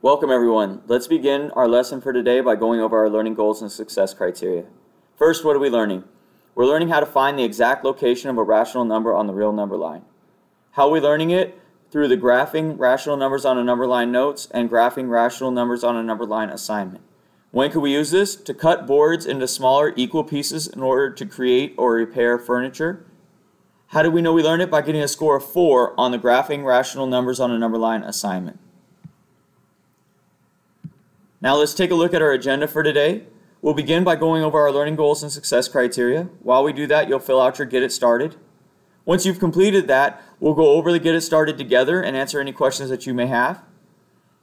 Welcome everyone. Let's begin our lesson for today by going over our learning goals and success criteria. First, what are we learning? We're learning how to find the exact location of a rational number on the real number line. How are we learning it? Through the graphing rational numbers on a number line notes and graphing rational numbers on a number line assignment. When could we use this? To cut boards into smaller equal pieces in order to create or repair furniture. How do we know we learned it? By getting a score of 4 on the graphing rational numbers on a number line assignment. Now let's take a look at our agenda for today. We'll begin by going over our learning goals and success criteria. While we do that, you'll fill out your Get It Started. Once you've completed that, we'll go over the Get It Started together and answer any questions that you may have.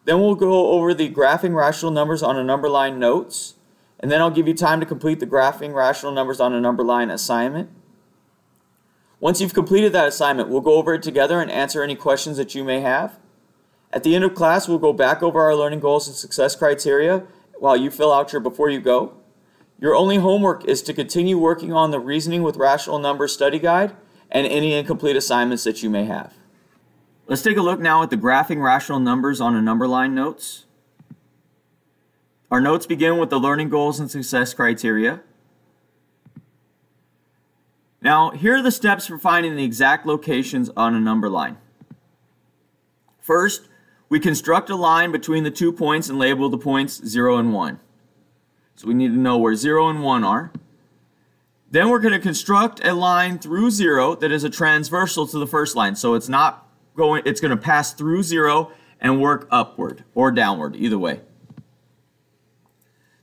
Then we'll go over the graphing rational numbers on a number line notes, and then I'll give you time to complete the graphing rational numbers on a number line assignment. Once you've completed that assignment, we'll go over it together and answer any questions that you may have. At the end of class, we'll go back over our learning goals and success criteria while you fill out your Before You Go. Your only homework is to continue working on the Reasoning with Rational Numbers study guide and any incomplete assignments that you may have. Let's take a look now at the graphing rational numbers on a number line notes. Our notes begin with the learning goals and success criteria. Now, here are the steps for finding the exact locations on a number line. First, we construct a line between the 2 points and label the points 0 and 1. So we need to know where 0 and 1 are. Then we're going to construct a line through 0 that is a transversal to the first line. So it's going to pass through 0 and work upward or downward, either way.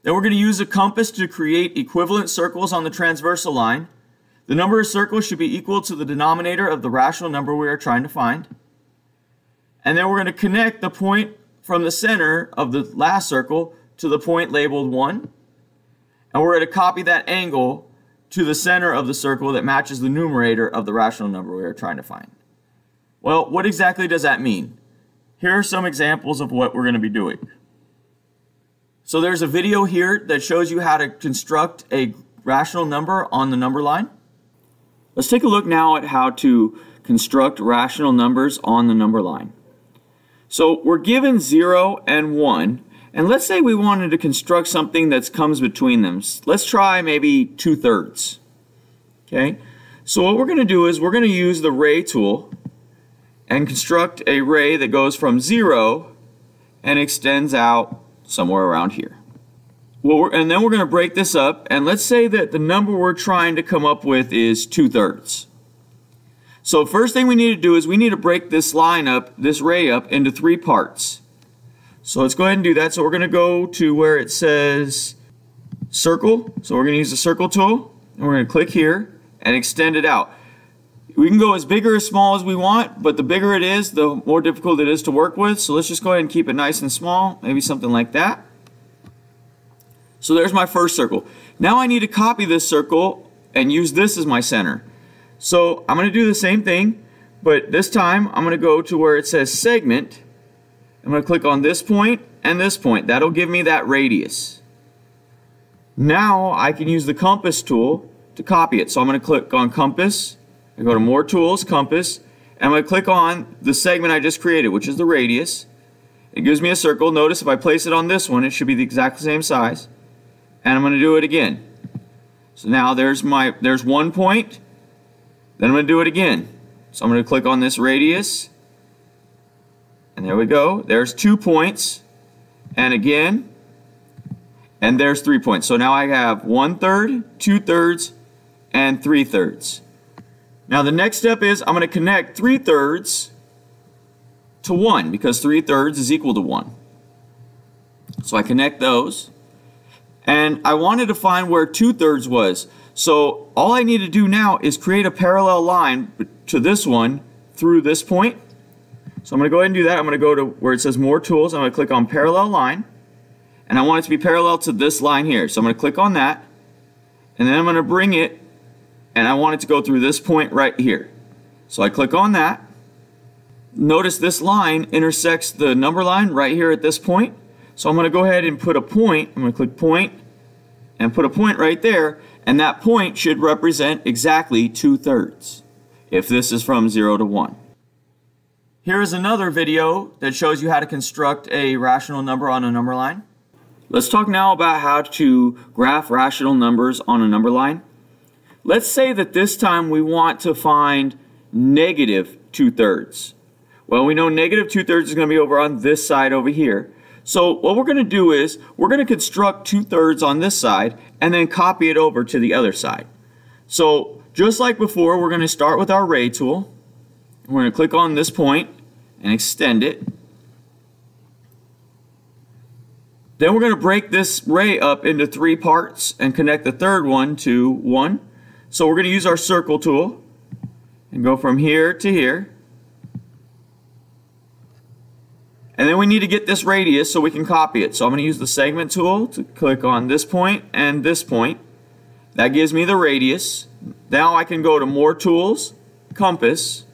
Then we're going to use a compass to create equivalent circles on the transversal line. The number of circles should be equal to the denominator of the rational number we are trying to find. And then we're going to connect the point from the center of the last circle to the point labeled 1. And we're going to copy that angle to the center of the circle that matches the numerator of the rational number we are trying to find. Well, what exactly does that mean? Here are some examples of what we're going to be doing. So there's a video here that shows you how to construct a rational number on the number line. Let's take a look now at how to construct rational numbers on the number line. So we're given 0 and 1, and let's say we wanted to construct something that comes between them. Let's try maybe 2/3. Okay, so what we're going to do is we're going to use the ray tool and construct a ray that goes from 0 and extends out somewhere around here. And then we're going to break this up, and let's say that the number we're trying to come up with is 2/3. So first thing we need to do is we need to break this line up, this ray up, into 3 parts. So let's go ahead and do that. So we're going to go to where it says circle. So we're going to use the circle tool, and we're going to click here and extend it out. We can go as big or as small as we want, but the bigger it is, the more difficult it is to work with. So let's just go ahead and keep it nice and small, maybe something like that. So there's my first circle. Now I need to copy this circle and use this as my center. So I'm going to do the same thing, but this time I'm going to go to where it says segment. I'm going to click on this point and this point. That'll give me that radius. Now I can use the compass tool to copy it. So I'm going to click on compass. I go to more tools, compass, and I'm going to click on the segment I just created, which is the radius. It gives me a circle. Notice if I place it on this one, it should be the exact same size. And I'm going to do it again. So now there's 1 point. Then I'm going to do it again. So I'm going to click on this radius. And there we go. There's 2 points. And again. And there's 3 points. So now I have 1/3, 2/3, and 3/3. Now the next step is I'm going to connect 3/3 to 1 because 3/3 is equal to 1. So I connect those. And I wanted to find where 2/3 was. So all I need to do now is create a parallel line to this one through this point. So I'm going to go ahead and do that. I'm going to go to where it says more tools. I'm going to click on parallel line. And I want it to be parallel to this line here. So I'm going to click on that. And then I'm going to bring it. And I want it to go through this point right here. So I click on that. Notice this line intersects the number line right here at this point. So I'm going to go ahead and put a point. I'm going to click point and put a point right there. And that point should represent exactly 2/3 if this is from 0 to 1. Here is another video that shows you how to construct a rational number on a number line. Let's talk now about how to graph rational numbers on a number line. Let's say that this time we want to find negative 2/3. Well, we know negative 2/3 is going to be over on this side over here. So what we're going to do is we're going to construct 2/3 on this side and then copy it over to the other side. So just like before, we're going to start with our ray tool. We're going to click on this point and extend it. Then we're going to break this ray up into 3 parts and connect the third one to 1. So we're going to use our circle tool and go from here to here. And then we need to get this radius so we can copy it. So I'm going to use the segment tool to click on this point and this point. That gives me the radius. Now I can go to More Tools, Compass,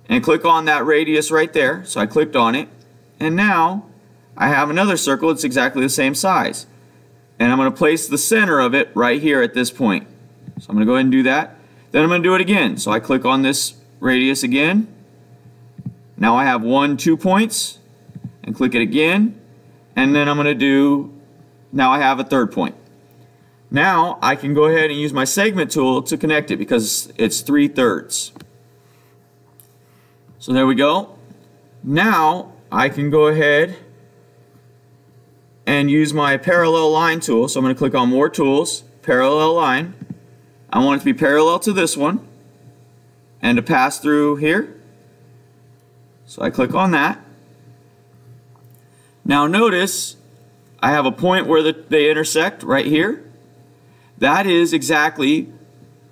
and click on that radius right there. So I clicked on it. And now I have another circle that's exactly the same size. And I'm going to place the center of it right here at this point. So I'm going to go ahead and do that. Then I'm going to do it again. So I click on this radius again. Now I have 1, 2 points. And click it again. And then I'm going to do, now I have a third point. Now I can go ahead and use my segment tool to connect it because it's 3/3. So there we go. Now I can go ahead and use my parallel line tool. So I'm going to click on More Tools, Parallel Line. I want it to be parallel to this one and to pass through here. So I click on that. Now notice I have a point where they intersect right here. That is exactly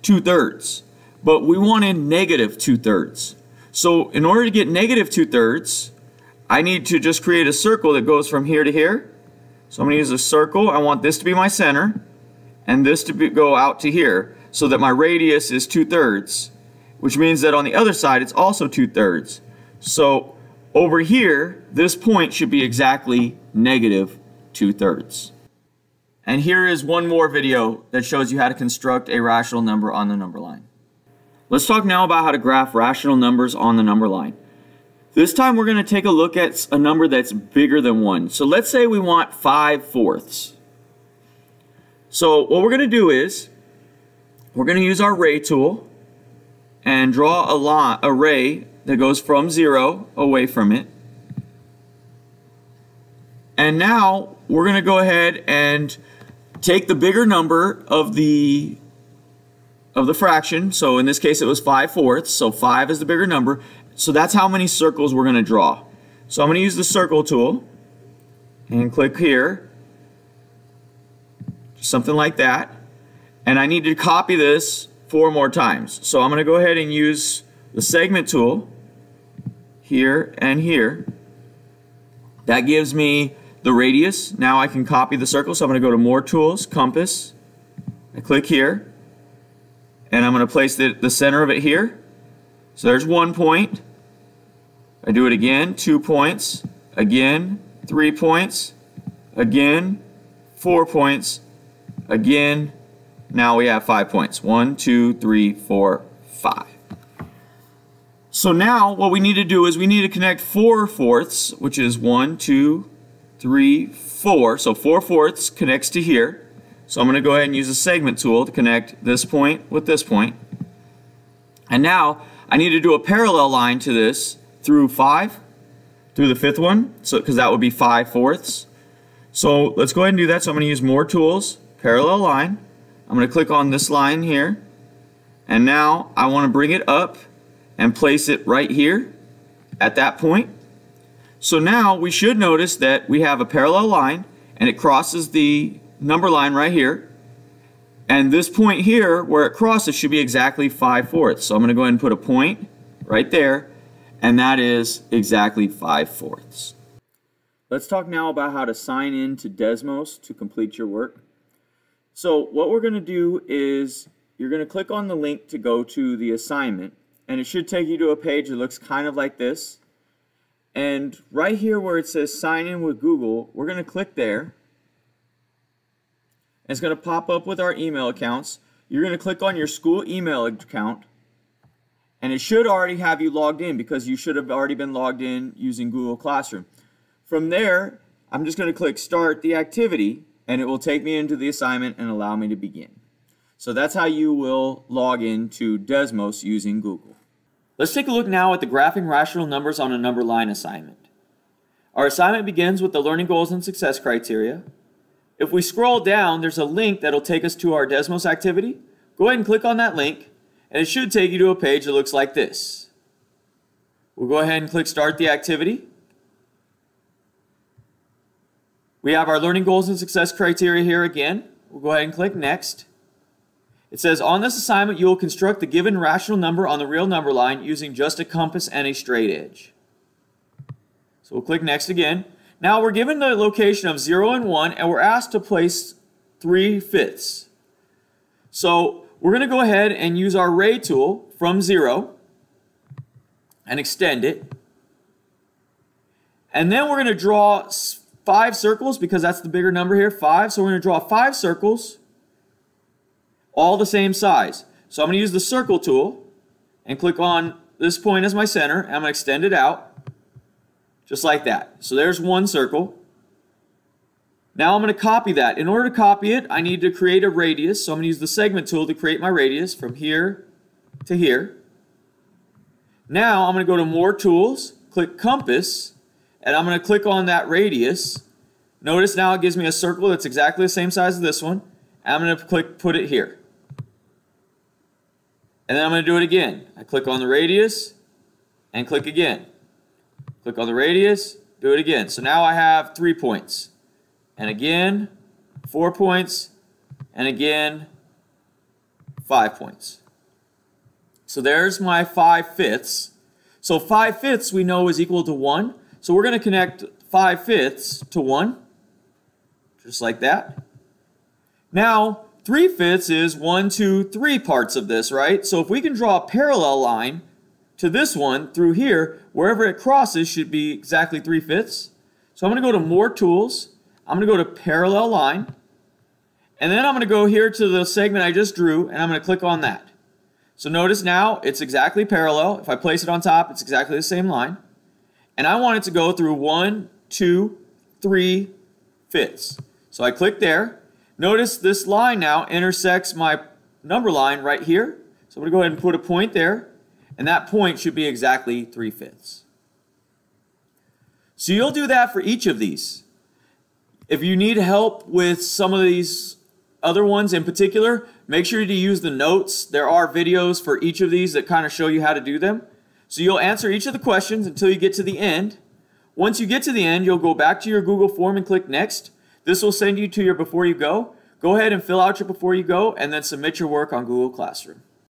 2/3. But we wanted negative 2/3. So in order to get negative 2/3, I need to just create a circle that goes from here to here. So I'm going to use a circle. I want this to be my center and this to go out to here so that my radius is 2/3, which means that on the other side it's also 2/3. So over here, this point should be exactly negative 2/3. And here is one more video that shows you how to construct a rational number on the number line. Let's talk now about how to graph rational numbers on the number line. This time we're going to take a look at a number that's bigger than 1. So let's say we want 5/4. So what we're going to do is we're going to use our ray tool and draw a ray that goes from 0 away from it. And now we're going to go ahead and take the bigger number of the fraction. So in this case it was 5/4. So 5 is the bigger number. So that's how many circles we're going to draw. So I'm going to use the circle tool and click here. Something like that. And I need to copy this 4 more times. So I'm going to go ahead and use the segment tool here and here. That gives me the radius. Now I can copy the circle. So I'm going to go to More Tools, Compass. I click here. And I'm going to place the center of it here. So there's 1 point. I do it again, 2 points. Again, 3 points. Again, 4 points. Again, now we have 5 points. 1, 2, 3, 4, 5. So now what we need to do is we need to connect 4/4, which is 1, 2, 3, 4. So 4/4 connects to here. So I'm going to go ahead and use the segment tool to connect this point with this point. And now I need to do a parallel line to this through 5, through the 5th one, so because that would be 5/4. So let's go ahead and do that. So I'm going to use More Tools, Parallel Line. I'm going to click on this line here. And now I want to bring it up and place it right here at that point. So now we should notice that we have a parallel line and it crosses the number line right here. And this point here where it crosses should be exactly 5/4. So I'm going to go ahead and put a point right there, and that is exactly 5/4. Let's talk now about how to sign in to Desmos to complete your work. So what we're going to do is you're going to click on the link to go to the assignment, and it should take you to a page that looks kind of like this. And right here where it says sign in with Google, we're going to click there. It's going to pop up with our email accounts. You're going to click on your school email account, And it should already have you logged in because you should have already been logged in using Google Classroom. From there, I'm just going to click Start the Activity, and it will take me into the assignment and allow me to begin. So that's how you will log in to Desmos using Google. Let's take a look now at the graphing rational numbers on a number line assignment. Our assignment begins with the learning goals and success criteria. If we scroll down, there's a link that will take us to our Desmos activity. Go ahead and click on that link, and it should take you to a page that looks like this. We'll go ahead and click Start the Activity. We have our learning goals and success criteria here again. We'll go ahead and click Next. It says, on this assignment, you will construct the given rational number on the real number line using just a compass and a straight edge. So we'll click Next again. Now we're given the location of 0 and 1, and we're asked to place 3/5. So we're going to go ahead and use our ray tool from 0 and extend it. And then we're going to draw 5 circles because that's the bigger number here, 5. So we're going to draw 5 circles, all the same size. So I'm going to use the circle tool and click on this point as my center, and I'm going to extend it out just like that. So there's one circle. Now I'm going to copy that. In order to copy it, I need to create a radius. So I'm going to use the segment tool to create my radius from here to here. Now I'm going to go to More Tools, click Compass, and I'm going to click on that radius. Notice now it gives me a circle that's exactly the same size as this one. And I'm going to click Put it here. And then I'm going to do it again. I click on the radius and click again. Click on the radius, do it again. So now I have 3 points. And again, 4 points. And again, 5 points. So there's my 5/5. So 5/5 we know is equal to 1. So we're going to connect 5/5 to 1. Just like that. Now, 3/5 is 1, 2, 3 parts of this, right? So if we can draw a parallel line to this one through here, wherever it crosses should be exactly 3/5. So I'm going to go to More Tools. I'm going to go to Parallel Line. And then I'm going to go here to the segment I just drew, and I'm going to click on that. So notice now it's exactly parallel. If I place it on top, it's exactly the same line. And I want it to go through 1, 2, 3/5. So I click there. Notice this line now intersects my number line right here. So I'm going to go ahead and put a point there. And that point should be exactly 3/5. So you'll do that for each of these. If you need help with some of these other ones in particular, make sure to use the notes. There are videos for each of these that kind of show you how to do them. So you'll answer each of the questions until you get to the end. Once you get to the end, you'll go back to your Google form and click Next. This will send you to your Before You Go. Go ahead and fill out your Before You Go and then submit your work on Google Classroom.